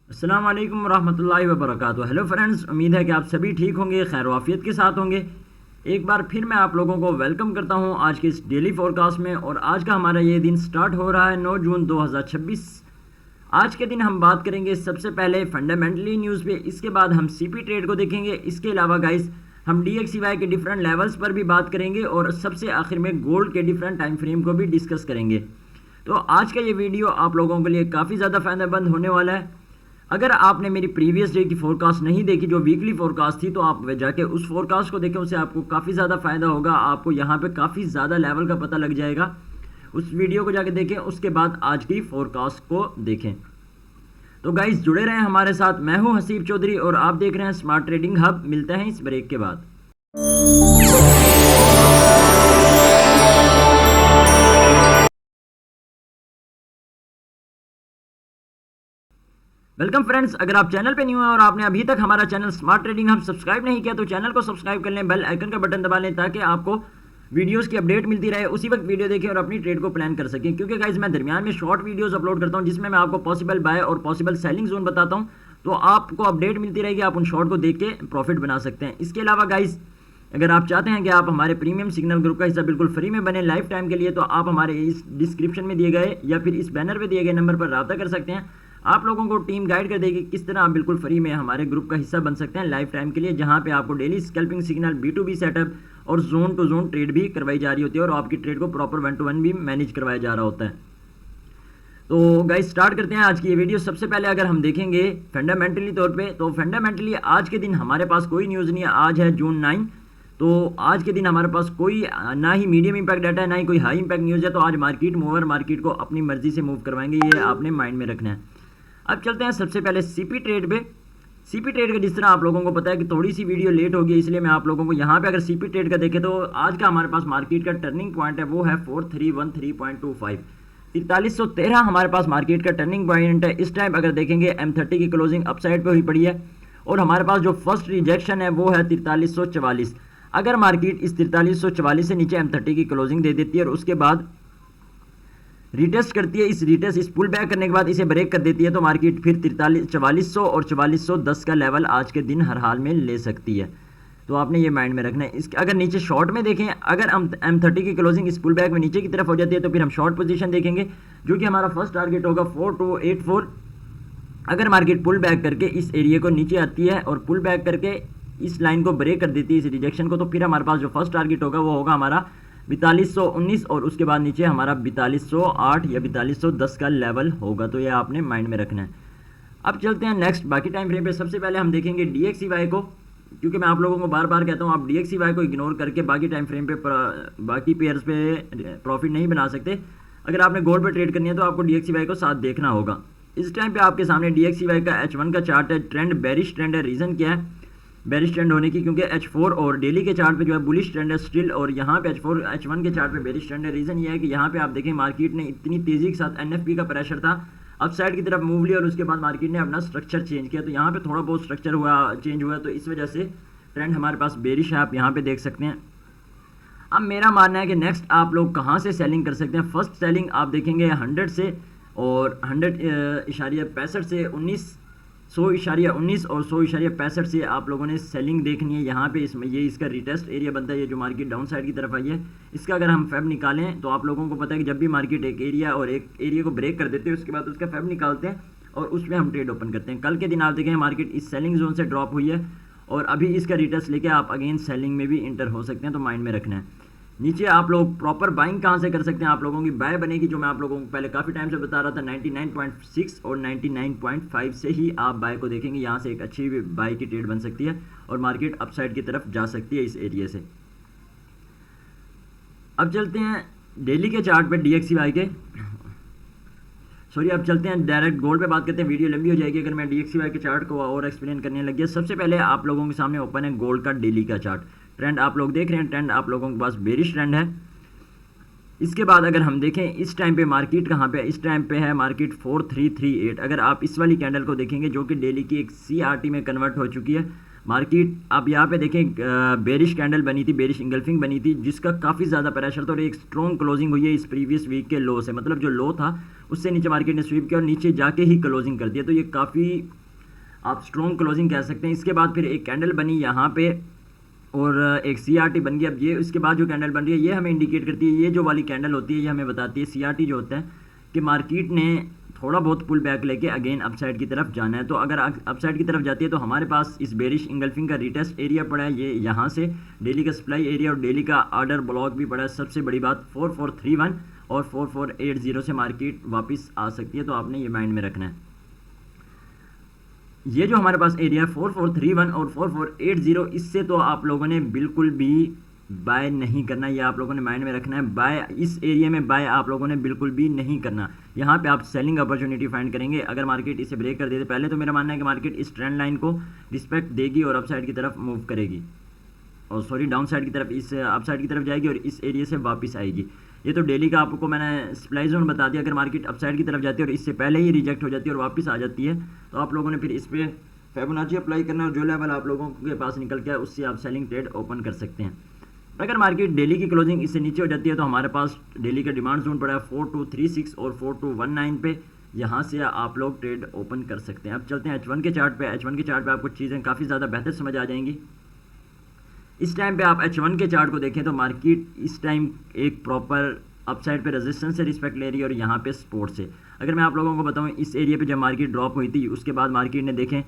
अस्सलाम वालेकुम रहमतुल्लाहि व बरकातुहू। हेलो फ्रेंड्स, उम्मीद है कि आप सभी ठीक होंगे, खैर वाफियत के साथ होंगे। एक बार फिर मैं आप लोगों को वेलकम करता हूं आज के इस डेली फोरकास्ट में। और आज का हमारा ये दिन स्टार्ट हो रहा है 9 जून 2026। आज के दिन हम बात करेंगे सबसे पहले फंडामेंटली न्यूज़ पे, इसके बाद हम सीपी ट्रेड को देखेंगे। इसके अलावा गाइस हम DXY के डिफरेंट लेवल्स पर भी बात करेंगे और सबसे आखिर में गोल्ड के डिफरेंट टाइम फ्रेम को भी डिस्कस करेंगे। तो आज का ये वीडियो आप लोगों के लिए काफ़ी ज़्यादा फ़ायदेमंद होने वाला है। अगर आपने मेरी प्रीवियस डे की फोरकास्ट नहीं देखी, जो वीकली फोरकास्ट थी, तो आप जाके उस फोरकास्ट को देखें, उससे आपको काफ़ी ज़्यादा फ़ायदा होगा। आपको यहाँ पे काफ़ी ज़्यादा लेवल का पता लग जाएगा। उस वीडियो को जाके देखें, उसके बाद आज की फोरकास्ट को देखें। तो गाइस जुड़े रहें हमारे साथ। मैं हूँ हसीब चौधरी और आप देख रहे हैं स्मार्ट ट्रेडिंग हब। मिलते हैं इस ब्रेक के बाद। वेलकम फ्रेंड्स, अगर आप चैनल पे न्यू हैं और आपने अभी तक हमारा channel smart trading hub subscribe नहीं किया तो चैनल को सब्सक्राइब कर लें, बेल आइकन का बटन दबा लें ताकि आपको वीडियोस की अपडेट मिलती रहे, उसी वक्त वीडियो देखें और अपनी ट्रेड को प्लान कर सकें। क्योंकि गाइस मैं दरमियान में शॉर्ट वीडियोस अपलोड करता हूं जिसमें मैं आपको पॉसिबल बाय और पॉसिबल सेलिंग जोन बताता हूं, तो आपको अपडेट मिलती रहेगी, आप उन शॉर्ट को देख के प्रॉफिट बना सकते हैं। इसके अलावा गाइस अगर आप चाहते हैं कि आप हमारे प्रीमियम सिग्नल ग्रुप का हिस्सा बिल्कुल फ्री में बने लाइफ टाइम के लिए, तो आप हमारे इस डिस्क्रिप्शन में दिए गए या फिर इस बैनर पे दिए गए नंबर पर रब्ता कर सकते हैं। आप लोगों को टीम गाइड कर देगी किस तरह आप बिल्कुल फ्री में हमारे ग्रुप का हिस्सा बन सकते हैं लाइफ टाइम के लिए, जहां पे आपको daily scalping signal, B2B setup और जोन टू जोन ट्रेड भी करवाई जा रही होती है और आपकी ट्रेड को प्रॉपर 1 to 1 भी मैनेज करवाया जा रहा होता है। तो गाइस स्टार्ट करते हैं आज की ये वीडियो। सबसे पहले अगर हम देखेंगे फंडामेंटली तौर पे, तो फंडामेंटली आज के दिन हमारे पास कोई न्यूज़ नहीं है। आज है जून 9, तो आज के दिन हमारे पास कोई ना ही मीडियम इंपैक्ट डाटा है, ना ही कोई हाई इंपैक्ट न्यूज़ है। तो आज मार्केट मूवर मार्केट को अपनी मर्जी से मूव करवाएंगे, ये आपने माइंड में रखना है। अब चलते हैं सबसे पहले सीपी ट्रेड पे। सीपी ट्रेड का जिस तरह आप लोगों को पता है कि थोड़ी सी वीडियो लेट होगी, इसलिए मैं आप लोगों को यहाँ पे अगर सीपी ट्रेड का देखें तो आज का हमारे पास मार्केट का टर्निंग पॉइंट है, वो है 4313.25। 4313 हमारे पास मार्केट का टर्निंग पॉइंट है। इस टाइम अगर देखेंगे M30 की क्लोजिंग अपसाइड पे हुई पड़ी है और हमारे पास जो फर्स्ट रिजेक्शन है वो है 4344। अगर मार्केट इस 4344 से नीचे M30 की क्लोजिंग दे देती है और उसके बाद रिटेस्ट करती है, इस पुल बैक करने के बाद इसे ब्रेक कर देती है, तो मार्केट फिर 4400 और 4410 का लेवल आज के दिन हर हाल में ले सकती है। तो आपने ये माइंड में रखना है। इसके अगर नीचे शॉर्ट में देखें, अगर हम M30 की क्लोजिंग इस पुल बैक में नीचे की तरफ हो जाती है तो फिर हम शॉर्ट पोजीशन देखेंगे, जो कि हमारा फर्स्ट टारगेट होगा 4284। अगर मार्केट पुल बैक करके इस एरिया को नीचे आती है और पुल बैक करके इस लाइन को ब्रेक कर देती है, इस रिजेक्शन को, तो फिर हमारे पास जो फर्स्ट टारगेट होगा वो होगा हमारा 4219 और उसके बाद नीचे हमारा 4208 या 4210 का लेवल होगा। तो ये आपने माइंड में रखना है। अब चलते हैं नेक्स्ट बाकी टाइम फ्रेम पे। सबसे पहले हम देखेंगे DXY को, क्योंकि मैं आप लोगों को बार बार कहता हूँ आप DXY को इग्नोर करके बाकी टाइम फ्रेम पे बाकी पेयर्स पे प्रॉफिट नहीं बना सकते। अगर आपने गोल्ड पे ट्रेड करनी है तो आपको DXY को साथ देखना होगा। इस टाइम पे आपके सामने DXY का H1 का चार्ट है, ट्रेंड बेरिश ट्रेंड है। रीज़न क्या है बेरिश ट्रेंड होने की? क्योंकि H4 और डेली के चार्ट पे जो है बुलिश ट्रेंड है स्टिल, और यहाँ पे H1 के चार्ट पे बेरिश ट्रेंड है। रीज़न ये है कि यहाँ पे आप देखें मार्केट ने इतनी तेज़ी के साथ NFP का प्रेशर था, अपसाइड की तरफ मूव लिया और उसके बाद मार्केट ने अपना स्ट्रक्चर चेंज किया। तो यहाँ पे थोड़ा बहुत स्ट्रक्चर चेंज हुआ, तो इस वजह से ट्रेंड हमारे पास बेरिश है, आप यहाँ पे देख सकते हैं। अब मेरा मानना है कि नेक्स्ट आप लोग कहाँ से सेलिंग कर सकते हैं। फर्स्ट सेलिंग आप देखेंगे 100 से और 100.65 से 100.19 और 100.65 से आप लोगों ने सेलिंग देखनी है। यहाँ पे इसमें ये इसका रिटेस्ट एरिया बनता है, ये जो मार्केट डाउन साइड की तरफ आई है, इसका अगर हम फेब निकालें तो आप लोगों को पता है कि जब भी मार्केट एक एरिया को ब्रेक कर देते हैं उसके बाद उसका फेब निकालते हैं और उसमें हम ट्रेड ओपन करते हैं। कल के दिन आप देखें मार्केट इस सेलिंग जोन से ड्रॉप हुई है और अभी इसका रिटेस्ट लेके आप अगेन सेलिंग में भी इंटर हो सकते हैं, तो माइंड में रखना है। नीचे आप लोग प्रॉपर बाइंग कहाँ से कर सकते हैं, आप लोगों की बाय बनेगी, जो मैं आप लोगों को पहले काफ़ी टाइम से बता रहा था 99.6 और 99.5 से ही आप बाय को देखेंगे। यहाँ से एक अच्छी बाय की ट्रेड बन सकती है और मार्केट अपसाइड की तरफ जा सकती है इस एरिया से। अब चलते हैं डेली के चार्ट पे DXY के, अब चलते हैं डायरेक्ट गोल्ड पे बात करते हैं, वीडियो लंबी हो जाएगी अगर मैं DXY के चार्ट को और एक्सप्लेन करने लग गया। सबसे पहले आप लोगों के सामने ओपन है गोल्ड का डेली का चार्ट। ट्रेंड आप लोग देख रहे हैं, ट्रेंड आप लोगों के पास बेरिश ट्रेंड है। इसके बाद अगर हम देखें इस टाइम पे मार्केट कहाँ पे है, इस टाइम पे है मार्केट 4338। अगर आप इस वाली कैंडल को देखेंगे जो कि डेली की एक CRT में कन्वर्ट हो चुकी है, मार्केट आप यहाँ पे देखें बेरिश कैंडल बनी थी, बेरिश इंगल्फिंग बनी थी, जिसका काफ़ी ज़्यादा प्रेशर था और एक स्ट्रॉन्ग क्लोजिंग हुई है इस प्रीवियस वीक के लो से, मतलब जो लो था उससे नीचे मार्केट ने स्वीप किया और नीचे जाके ही क्लोजिंग कर दिया। तो ये काफ़ी आप स्ट्रॉन्ग क्लोजिंग कह सकते हैं। इसके बाद फिर एक कैंडल बनी यहाँ पे और एक CRT बन गई। अब ये इसके बाद जो कैंडल बन रही है ये हमें इंडिकेट करती है, ये जो वाली कैंडल होती है ये हमें बताती है, CRT जो होता है, कि मार्केट ने थोड़ा बहुत पुल बैक लेके अगेन अपसाइड की तरफ जाना है। तो अगर अपसाइड की तरफ जाती है तो हमारे पास इस बेरिश इंगल्फिंग का रिटेस्ट एरिया पड़ा है, ये यहाँ से डेली का सप्लाई एरिया और डेली का ऑर्डर ब्लॉक भी पड़ा है। सबसे बड़ी बात 4431 और 4480 से मार्केट वापस आ सकती है, तो आपने ये माइंड में रखना है। ये जो हमारे पास एरिया 4431 और 4480, इससे तो आप लोगों ने बिल्कुल भी बाय नहीं करना, ये आप लोगों ने माइंड में रखना है। बाय इस एरिया में बाय आप लोगों ने बिल्कुल भी नहीं करना। यहाँ पे आप सेलिंग अपॉर्चुनिटी फाइंड करेंगे अगर मार्केट इसे ब्रेक कर देते। पहले तो मेरा मानना है कि मार्केट इस ट्रेंड लाइन को रिस्पेक्ट देगी और अपसाइड की तरफ मूव करेगी, और सॉरी डाउन साइड की तरफ, इस अपसाइड की तरफ जाएगी और इस एरिया से वापस आएगी। ये तो डेली का आपको मैंने सप्लाई जोन बता दिया। अगर मार्केट अपसाइड की तरफ जाती है और इससे पहले ही रिजेक्ट हो जाती है और वापस आ जाती है, तो आप लोगों ने फिर इस पर फिबोनाची अप्लाई करना और जो लेवल आप लोगों के पास निकल के उससे आप सेलिंग ट्रेड ओपन कर सकते हैं। अगर मार्केट डेली की क्लोजिंग इससे नीचे हो जाती है तो हमारे पास डेली का डिमांड जोन पड़ा है 4236 और 4219 पे, यहाँ से आप लोग ट्रेड ओपन कर सकते हैं। अब चलते हैं H1 के चार्ट पे। H1 के चार्ट पे आपको चीज़ें काफ़ी ज़्यादा बेहतर समझ आ जाएंगी। इस टाइम पे आप H1 के चार्ट को देखें तो मार्केट इस टाइम एक प्रॉपर अपसाइड पे रेजिस्टेंस से रिस्पेक्ट ले रही है और यहाँ पे सपोर्ट से। अगर मैं आप लोगों को बताऊँ, इस एरिया पे जब मार्केट ड्रॉप हुई थी उसके बाद मार्केट ने देखें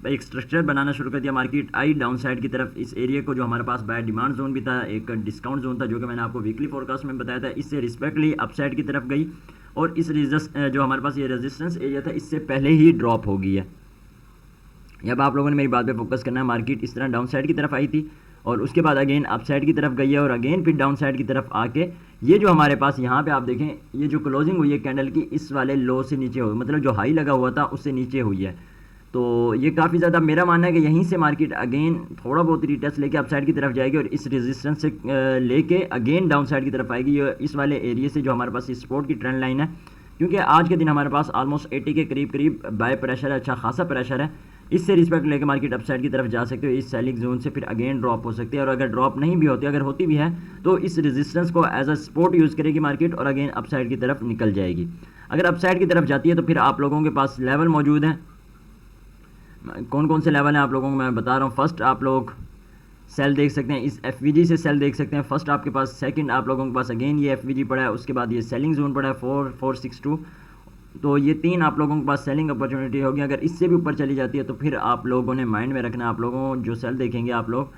एक स्ट्रक्चर बनाना शुरू कर दिया। मार्केट आई डाउन साइड की तरफ। इस एरिया को जो हमारे पास बाय डिमांड जोन भी था, एक डिस्काउंट जोन था, जो कि मैंने आपको वीकली फोरकास्ट में बताया था, इससे रिस्पेक्टली अपसाइड की तरफ गई और इस जो हमारे पास ये रेजिस्टेंस एरिया था इससे पहले ही ड्रॉप हो गई है। अब आप लोगों ने मेरी बात पे फोकस करना है। मार्केट इस तरह डाउन साइड की तरफ आई थी और उसके बाद अगेन अप साइड की तरफ गई है और अगेन फिर डाउन साइड की तरफ आके ये जो हमारे पास यहाँ पे आप देखें, ये जो क्लोजिंग हुई है कैंडल की इस वाले लो से नीचे हुई, मतलब जो हाई लगा हुआ था उससे नीचे हुई है। तो ये काफ़ी ज़्यादा मेरा मानना है कि यहीं से मार्केट अगेन थोड़ा बहुत रिटेस्ट लेके अप साइड की तरफ जाएगी और इस रेजिस्टेंस से लेके अगेन डाउन साइड की तरफ आएगी। ये इस वाले एरिया से जो हमारे पास सपोर्ट की ट्रेंड लाइन है, क्योंकि आज के दिन हमारे पास ऑलमोस्ट 80 के करीब बाय प्रेशर है, अच्छा खासा प्रेशर है। इससे रिस्पेक्ट लेके मार्केट अपसाइड की तरफ जा सकते हो। इस सेलिंग जोन से फिर अगेन ड्रॉप हो सकती है और अगर ड्रॉप नहीं भी होती, अगर होती भी है तो इस रेजिस्टेंस को एज अ सपोर्ट यूज़ करेगी मार्केट और अगेन अपसाइड की तरफ निकल जाएगी। अगर अपसाइड की तरफ जाती है तो फिर आप लोगों के पास लेवल मौजूद हैं। कौन कौन से लेवल हैं आप लोगों को मैं बता रहा हूँ। फर्स्ट आप लोग सेल देख सकते हैं, इस FVG से सेल देख सकते हैं फर्स्ट आपके पास। सेकंड आप लोगों के पास अगेन ये FVG पड़ा है, उसके बाद ये सेलिंग जोन पड़ा है 4462। तो ये तीन आप लोगों के पास सेलिंग अपॉर्चुनिटी होगी। अगर इससे भी ऊपर चली जाती है तो फिर आप लोगों ने माइंड में रखना, आप लोगों जो सेल देखेंगे आप लोग,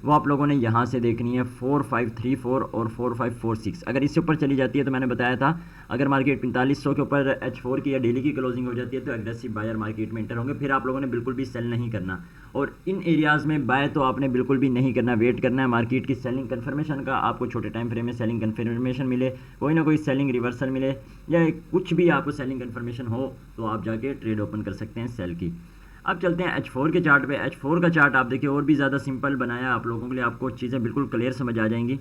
वो आप लोगों ने यहाँ से देखनी है 4534 और 4546। अगर इससे ऊपर चली जाती है तो मैंने बताया था अगर मार्केट 4500 के ऊपर H4 की या डेली की क्लोजिंग हो जाती है तो एग्रेसिव बायर मार्केट में इंटर होंगे। फिर आप लोगों ने बिल्कुल भी सेल नहीं करना और इन एरियाज़ में बाय तो आपने बिल्कुल भी नहीं करना, वेट करना है मार्केट की सेलिंग कन्फर्मेशन का। आपको छोटे टाइम फ्रेम में सेलिंग कन्फर्मेशन मिले, कोई ना कोई सेलिंग रिवर्सल मिले या कुछ भी आपको सेलिंग कन्फर्मेशन हो तो आप जाके ट्रेड ओपन कर सकते हैं सेल की। अब चलते हैं H4 के चार्ट पे। H4 का चार्ट आप देखिए और भी ज़्यादा सिंपल बनाया आप लोगों के लिए, आपको चीज़ें बिल्कुल क्लियर समझ आ जाएंगी।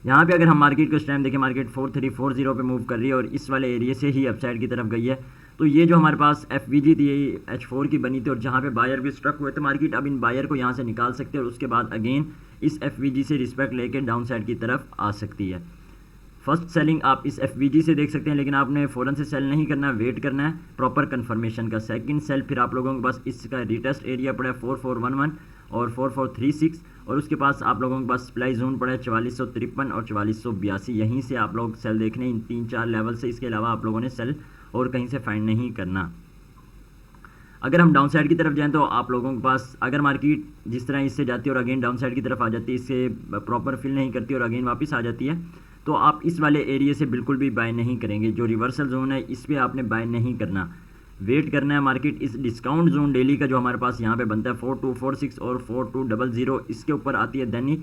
यहाँ पे अगर हम मार्केट को इस टाइम देखें, मार्केट 4340 पे मूव कर रही है और इस वाले एरिया से ही अपसाइड की तरफ गई है। तो ये जो हमारे पास FVG थी H4 की बनी थी और जहाँ पे बायर भी स्ट्रक हुए थे, मार्केट अब इन बायर को यहाँ से निकाल सकते हैं और उसके बाद अगेन इस FVG से रिस्पेक्ट लेके डाउन साइड की तरफ आ सकती है। फर्स्ट सेलिंग आप इस FVG से देख सकते हैं, लेकिन आपने फ़ौरन से सेल नहीं करना, वेट करना है प्रॉपर कंफर्मेशन का। सेकंड सेल फिर आप लोगों के पास इसका रिटेस्ट एरिया पड़ा है 4411 और 4436 और उसके पास आप लोगों के पास सप्लाई जोन पड़ा है 4453 और 4482। यहीं से आप लोग सेल देखने इन 3-4 लेवल से, इसके अलावा आप लोगों ने सेल और कहीं से फाइंड नहीं करना। अगर हम डाउन साइड की तरफ जाएं तो आप लोगों के पास अगर मार्केट जिस तरह इससे जाती है और अगेन डाउन साइड की तरफ आ जाती है, इससे प्रॉपर फिल नहीं करती और अगेन वापस आ जाती है, तो आप इस वाले एरिया से बिल्कुल भी बाय नहीं करेंगे। जो रिवर्सल जोन है इस पर आपने बाय नहीं करना, वेट करना है मार्केट इस डिस्काउंट जोन डेली का जो हमारे पास यहाँ पे बनता है 4246 और 4200, इसके ऊपर आती है देन ही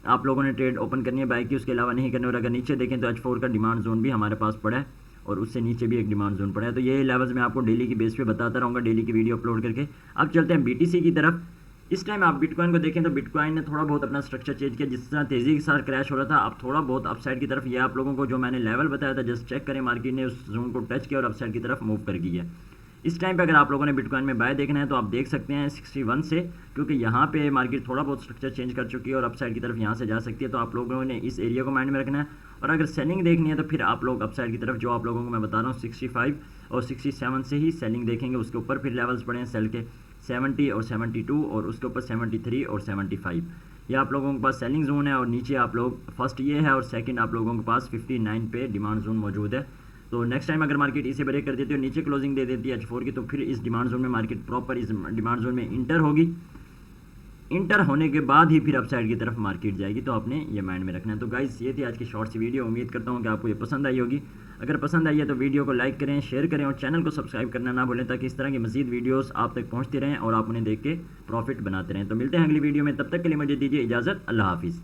आप लोगों ने ट्रेड ओपन करनी है बाय की, उसके अलावा नहीं करने। और अगर नीचे देखें तो H4 का डिमांड जोन भी हमारे पास पड़ा है और उससे नीचे भी एक डिमांड जोन पड़ा है। तो ये लेवल्स मैं आपको डेली की बेस पे बताता रहूँगा, डेली की वीडियो अपलोड करके। अब चलते हैं BTC की तरफ। इस टाइम आप बिटकॉइन को देखें तो बिटकॉइन ने थोड़ा बहुत अपना स्ट्रक्चर चेंज किया, जिस तरह तेज़ी के साथ क्रैश हो रहा था अब थोड़ा बहुत अपसाइड की तरफ। ये आप लोगों को जो मैंने लेवल बताया था जस्ट चेक करें, मार्केट ने उस जोन को टच किया और अपसाइड की तरफ मूव कर गई है। इस टाइम पे अगर आप लोगों ने बिटकॉइन में बाय देखना है तो आप देख सकते हैं 61 से, क्योंकि यहाँ पे मार्केट थोड़ा बहुत स्ट्रक्चर चेंज कर चुकी है और अपसाइड की तरफ यहाँ से जा सकती है, तो आप लोगों ने इस एरिया को माइंड में रखना है। और अगर सेलिंग देखनी है तो फिर आप लोग अपसाइड की तरफ, जो आप लोगों को मैं बता रहा हूँ 65 और 67 से ही सेलिंग देखेंगे। उसके ऊपर फिर लेवल्स पड़े हैं सेल के 70 और 72 और उसके ऊपर 73 और 75, ये आप लोगों के पास सेलिंग जोन है। और नीचे आप लोग फर्स्ट ये है और सेकंड आप लोगों के पास 59 पे डिमांड जोन मौजूद है। तो नेक्स्ट टाइम अगर मार्केट इसे ब्रेक कर देती है और नीचे क्लोजिंग दे देती है H4 की, तो फिर इस डिमांड जोन में मार्केट प्रॉपर इस डिमांड जोन में इंटर होगी। इंटर होने के बाद ही फिर अपसाइड की तरफ मार्केट जाएगी, तो आपने ये माइंड में रखना है। तो गाइस ये थी आज की शॉर्ट सी वीडियो, उम्मीद करता हूँ कि आपको ये पसंद आई होगी। अगर पसंद आई है तो वीडियो को लाइक करें, शेयर करें और चैनल को सब्सक्राइब करना ना भूलें, ताकि इस तरह की मज़ीद वीडियोस आप तक पहुँचती रहें और आप उन्हें देख के प्रॉफिट बनाते रहें। तो मिलते हैं अगली वीडियो में, तब तक के लिए मुझे दीजिए इजाज़त। अल्लाह हाफिज़।